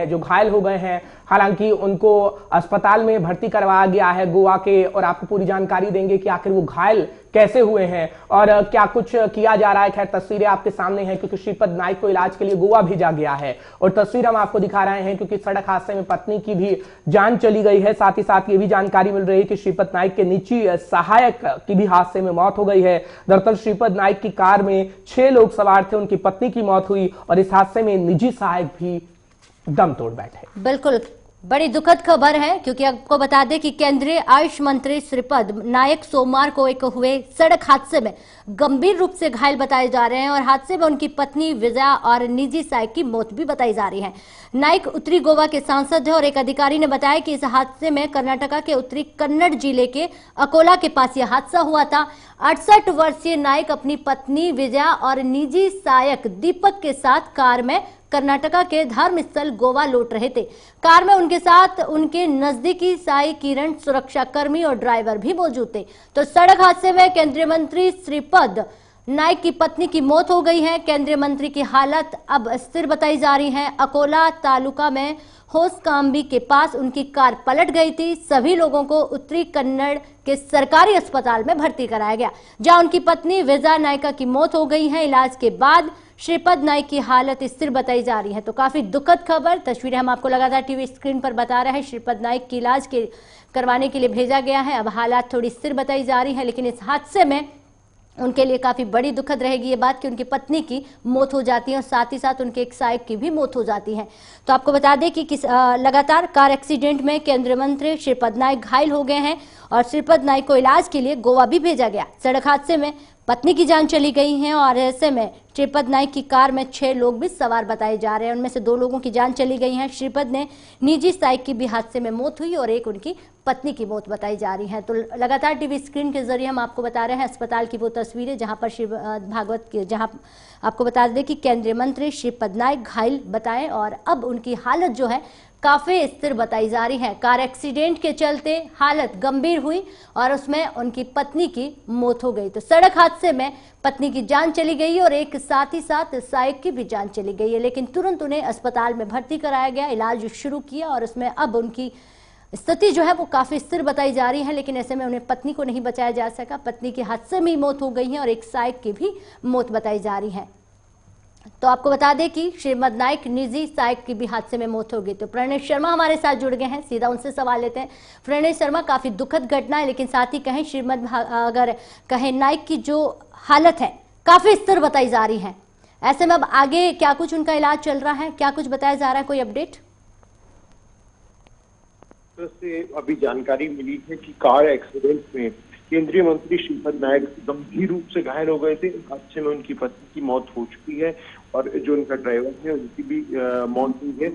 जो घायल हो गए हैं। हालांकि उनको अस्पताल में भर्ती करवाया गया है गोवा के, और आपको पूरी जानकारी देंगे कि आखिर वो घायल कैसे हुए हैं और क्या कुछ किया जा रहा है। खैर तस्वीरें आपके सामने हैं क्योंकि श्रीपद नाइक को इलाज के लिए गोवा भेजा गया है, और तस्वीर हम आपको दिखा रहे हैं क्योंकि सड़क हादसे में पत्नी की भी जान चली गई है। साथ ही साथ ये भी जानकारी मिल रही है कि श्रीपद नाइक के निजी सहायक की भी हादसे में मौत हो गई है। दरअसल श्रीपद नाइक की कार में 6 लोग सवार थे, उनकी पत्नी की मौत हुई और इस हादसे में निजी सहायक भी दम तोड़ बैठे। बिल्कुल बड़ी दुखद खबर है, क्योंकि आपको बता दें कि केंद्रीय आयुष मंत्री श्रीपद नायक सोमवार को एक हुए सड़क हादसे में गंभीर रूप से घायल बताए जा रहे हैं, और हादसे में उनकी पत्नी विजया और निजी सहायक की मौत भी बताई जा रही है। नाइक उत्तरी गोवा के सांसद है, और एक अधिकारी ने बताया कि इस हादसे में कर्नाटका के उत्तरी कन्नड़ जिले के अकोला के पास यह हादसा हुआ था। 68 वर्षीय नाइक अपनी पत्नी विजया और निजी सहायक दीपक के साथ कार में कर्नाटका के धर्म स्थल गोवा लौट रहे थे। कार में उनके साथ उनके नजदीकी साई किरण सुरक्षा कर्मी और ड्राइवर भी मौजूद थे। तो सड़क हादसे में केंद्रीय मंत्री श्रीपद नाइक की पत्नी की मौत हो गई है। केंद्रीय मंत्री की हालत अब स्थिर बताई जा रही है। अकोला तालुका में होसकाम्बी के पास उनकी कार पलट गई थी। सभी लोगों को उत्तरी कन्नड़ के सरकारी अस्पताल में भर्ती कराया गया, जहां उनकी पत्नी विजया नायका की मौत हो गई है। इलाज के बाद श्रीपद नाइक की हालत स्थिर बताई जा रही है। तो काफी दुखद खबर, तस्वीरें हम आपको लगातार टीवी स्क्रीन पर बता रहे हैं। श्रीपद नाइक की इलाज करवाने के लिए भेजा गया है। अब हालात थोड़ी स्थिर बताई जा रही है, लेकिन इस हादसे में उनके लिए काफी बड़ी दुखद रहेगी ये बात कि उनकी पत्नी की मौत हो जाती है और साथ ही साथ उनके एक सहायक की भी मौत हो जाती है। तो आपको बता दें कि लगातार कार एक्सीडेंट में केंद्रीय मंत्री श्रीपद नाइक घायल हो गए हैं, और श्रीपद नाइक को इलाज के लिए गोवा भी भेजा गया। सड़क हादसे में पत्नी की जान चली गई है, और ऐसे में श्रीपद नाइक की कार में 6 लोग भी सवार बताए जा रहे हैं। उनमें से 2 लोगों की जान चली गई है। श्रीपद ने निजी सहायक की भी हादसे में मौत हुई और एक उनकी पत्नी की मौत बताई जा रही है। तो लगातार टीवी स्क्रीन के जरिए हम आपको बता रहे हैं अस्पताल की वो तस्वीरें जहां पर श्रीमद भागवत की, जहां आपको बता दें कि केंद्रीय मंत्री श्रीपद नाइक घायल बताए और अब उनकी हालत जो है काफी स्थिर बताई जा रही है। कार एक्सीडेंट के चलते हालत गंभीर हुई और उसमें उनकी पत्नी की मौत हो गई। तो सड़क हादसे में पत्नी की जान चली गई और एक साथ ही साथ सहायक की भी जान चली गई है, लेकिन तुरंत उन्हें अस्पताल में भर्ती कराया गया, इलाज शुरू किया और उसमें अब उनकी स्थिति जो है वो काफी स्थिर बताई जा रही है। लेकिन ऐसे में उन्हें पत्नी को नहीं बचाया जा सका, पत्नी की हादसे में ही मौत हो गई है और एक सहायक की भी मौत बताई जा रही है। तो आपको बता दें कि श्रीपद नाइक निजी सहायक की भी हादसे में मौत हो गई। तो प्रणय शर्मा हमारे साथ जुड़ गए हैं, सीधा उनसे सवाल लेते हैं। प्रणय शर्मा, काफी दुखद घटना है, लेकिन साथ ही कहें अगर कहें नाइक की जो हालत है काफी स्थिर बताई जा रही है, ऐसे में अब आगे क्या कुछ उनका इलाज चल रहा है, क्या कुछ बताया जा रहा है, कोई अपडेट? से अभी जानकारी मिली है कि कार एक्सीडेंट में केंद्रीय मंत्री श्रीपद नायक गंभीर रूप से घायल हो गए थे। हादसे में उनकी पत्नी की मौत हो चुकी है और जो उनका ड्राइवर है उनकी भी मौत हुई है।